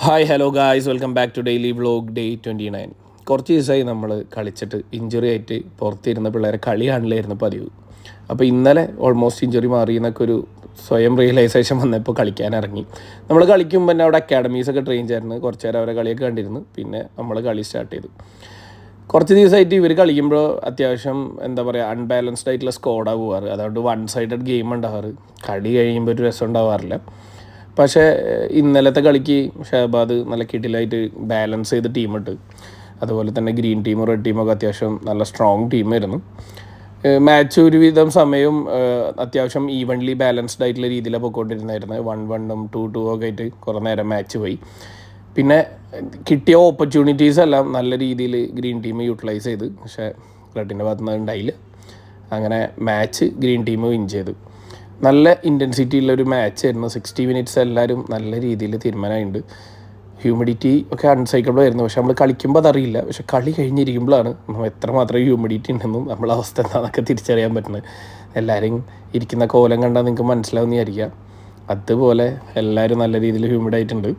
Hi hello guys, welcome back to daily vlog day 29. കുറച്ച് ദിവസമായി നമ്മൾ കളിച്ചിട്ട് ഇഞ്ചുറി ആയിട്ട് പുറത്തിരുന്ന പിള്ളേരെ കളി കാണില്ലായിരുന്നു പതിവ്. അപ്പോൾ ഇന്നലെ ഓൾമോസ്റ്റ് ഇഞ്ചുറി മാറി എന്നൊക്കെ ഒരു സ്വയം റിയലൈസേഷൻ വന്നപ്പോൾ കളിക്കാൻ ഇറങ്ങി. നമ്മൾ കളിക്കുമ്പോൾ തന്നെ അവിടെ അക്കാഡമീസൊക്കെ ട്രെയിൻ ചേർന്ന് കുറച്ച് നേരം അവരെ കളിയൊക്കെ കണ്ടിരുന്നു. പിന്നെ നമ്മൾ കളി സ്റ്റാർട്ട് ചെയ്തു. കുറച്ച് ദിവസമായിട്ട് ഇവർ കളിക്കുമ്പോൾ അത്യാവശ്യം എന്താ പറയുക അൺബാലൻസ്ഡ് ആയിട്ടുള്ള സ്കോഡാണ് പോകാറ്. അതുകൊണ്ട് വൺ സൈഡഡ് ഗെയിം ഉണ്ടാവാറ്. കളി കഴിയുമ്പോൾ ഒരു രസം ഉണ്ടാവാറില്ല. പക്ഷേ ഇന്നലത്തെ കളിക്ക് ഷഹബാദ് നല്ല കിടിലായിട്ട് ബാലൻസ് ചെയ്ത് ടീമിട്ട്, അതുപോലെ തന്നെ ഗ്രീൻ ടീമും റെഡ് ടീമൊക്കെ അത്യാവശ്യം നല്ല സ്ട്രോങ് ടീമായിരുന്നു. മാച്ച് ഒരുവിധം സമയവും അത്യാവശ്യം ഈവൻലി ബാലൻസ്ഡ് ആയിട്ടുള്ള രീതിയിലാണ് പോയിക്കൊണ്ടിരുന്നായിരുന്നു. 1-1 2-2 ഒക്കെ ആയിട്ട് കുറേ നേരം മാച്ച് പോയി. പിന്നെ കിട്ടിയ ഓപ്പർച്യൂണിറ്റീസ് എല്ലാം നല്ല രീതിയിൽ ഗ്രീൻ ടീം യൂട്ടിലൈസ് ചെയ്ത്, പക്ഷേ റെഡിൻ്റെ ഭാഗത്തുനിന്ന് ഉണ്ടായില്ല. അങ്ങനെ മാച്ച് ഗ്രീൻ ടീം വിൻ ചെയ്തു. നല്ല ഇൻറ്റൻസിറ്റി ഉള്ളൊരു മാച്ചായിരുന്നു. 60 മിനിറ്റ്സ് എല്ലാവരും നല്ല രീതിയിൽ തീരുമാനമായിട്ടുണ്ട്. ഹ്യൂമിഡിറ്റി ഒക്കെ അൺസൈക്കബിൾ ആയിരുന്നു, പക്ഷെ നമ്മൾ കളിക്കുമ്പോൾ അതറിയില്ല. പക്ഷെ കളി കഴിഞ്ഞിരിക്കുമ്പോഴാണ് നമ്മൾ എത്രമാത്രം ഹ്യൂമിഡിറ്റി ഉണ്ടെന്നും നമ്മളെ അവസ്ഥ എന്താണെന്നൊക്കെ തിരിച്ചറിയാൻ പറ്റുന്നത്. എല്ലാവരും ഇരിക്കുന്ന കോലം കണ്ടാൽ നിങ്ങൾക്ക് മനസ്സിലാവുന്ന വിചാരിക്കാം. അതുപോലെ എല്ലാവരും നല്ല രീതിയിൽ ഹ്യൂമിഡായിട്ടുണ്ട്.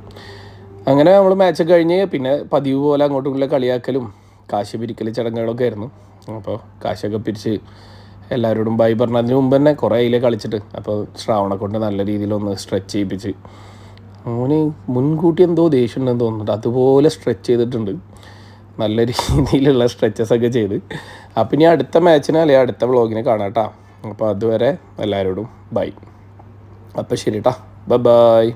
അങ്ങനെ നമ്മൾ മാച്ചൊക്കെ കഴിഞ്ഞ് പിന്നെ പതിവ് പോലെ അങ്ങോട്ടും ഇങ്ങോട്ടും കളിയാക്കലും കാശ് പിരിക്കൽ ചടങ്ങുകളൊക്കെ ആയിരുന്നു. അപ്പോൾ കാശൊക്കെ പിരിച്ച് എല്ലാവരോടും ബൈ പറഞ്ഞതിന് മുമ്പ് തന്നെ കുറേ അതിലേ കളിച്ചിട്ട്, അപ്പോൾ ശ്രാവണെ കൊണ്ട് നല്ല രീതിയിലൊന്ന് സ്ട്രെച്ച് ചെയ്യിപ്പിച്ച്, അവന് മുൻകൂട്ടി എന്തോ ദേഷ്യം ഉണ്ടെന്ന് തോന്നുന്നുണ്ട്, അതുപോലെ സ്ട്രെച്ച് ചെയ്തിട്ടുണ്ട്. നല്ല രീതിയിലുള്ള സ്ട്രെച്ചസൊക്കെ ചെയ്ത്. അപ്പം ഇനി അടുത്ത മാച്ചിന് അല്ലെങ്കിൽ അടുത്ത വ്ളോഗിനെ കാണാം കേട്ടോ. അപ്പോൾ അതുവരെ എല്ലാവരോടും ബൈ. അപ്പോൾ ശരി കേട്ടോ, ബൈ.